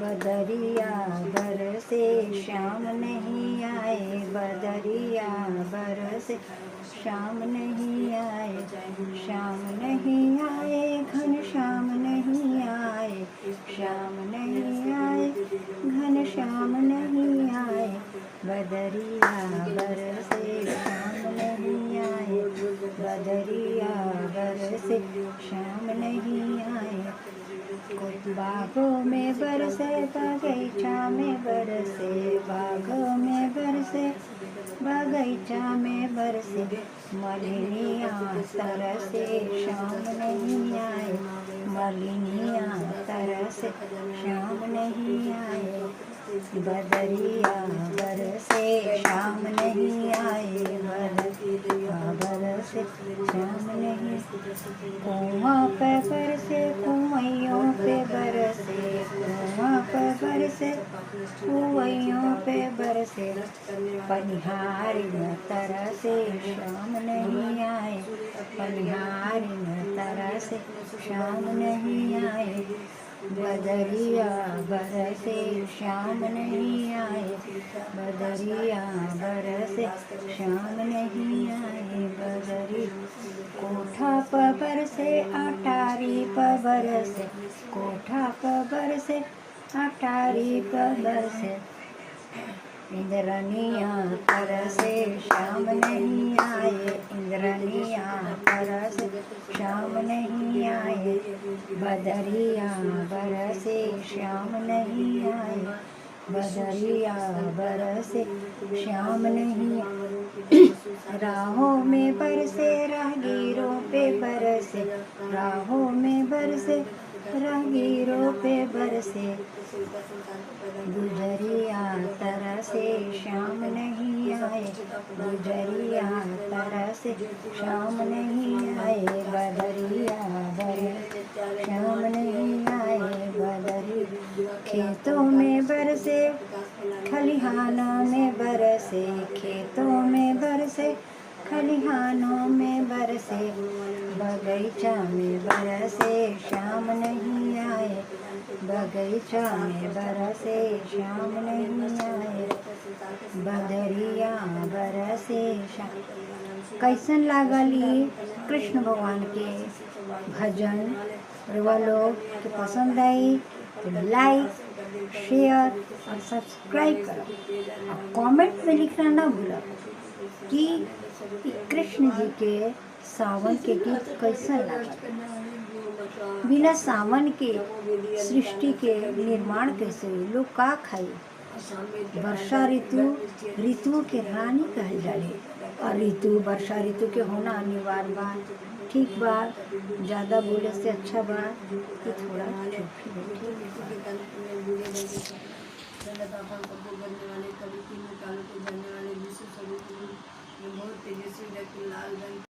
बदरिया बरसे शाम नहीं आए, बदरिया बरसे शाम नहीं आए, शाम नहीं आए, घन श्याम नहीं आए, श्याम नहीं आए, घन श्याम नहीं आए, बदरिया बरसे शाम नहीं आए, बदरिया बरसे शाम नहीं आए। बागों में बरसे बगीचा में बरसे, बागों में बरसे बगीचा में बरसे, मलिनियाँ तरसे शाम नहीं आए, मलिनियाँ तरसे शाम नहीं आए, बदरिया बरसे शाम नहीं आए, बदरिया बरसे शाम नहीं, कुआं पे बरसे कुआइयों पे बरसे, कुआं पे बरसे कुआइयों पे बरसे, पनिहारी न तरसे शाम नहीं आए, पनिहारी न तरसे शाम नहीं आए, बदरिया बरसे शाम नहीं आए, बदरिया बरसे शाम नहीं आए, बदरी कोठा पर बरसे अटारी पर बरसे, कोठा पर बरसे अटारी पर बरसे, इंद्रनियाँ तरसे शाम नहीं आए, इंद्रनियाँ तरसे शाम नहीं आए, बदरिया बरसे शाम नहीं आए, बदरिया बरसे शाम नहीं आए, राहों में बरसे राहगीरों पे बरसे, राहों में बरसे राहगीरों पे बरसे, गुजरिया तरसे शाम नहीं आए, गुजरिया तरसे शाम नहीं आए, बदरिया बरसे शाम नहीं आए, बदरी खेतों में बरसे खलिहानों में बरसे, खेतों में बरसे खलिहानों में बरसे, बगीचा में बरसे शाम नहीं आए, बगीचा में बरसे शाम नहीं आए, बदरिया बरसे शाम। कैसन लागल ई कृष्ण भगवान के भजन रउआ लोग के पसंद आई तो लाइक शेयर और सब्सक्राइब करो और कमेंट में लिखना ना भूलो कि कृष्ण जी के सावन के गीत कैसा लगा। बिना सावन के सृष्टि के निर्माण कैसे हुई, लोग का खाई। वर्षा ऋतु के रानी कहल जाले और ऋतु वर्षा ऋतु के होना अनिवार्य बा। ठीक बा, ज़्यादा बोले से अच्छा बा कि थोड़ा चुप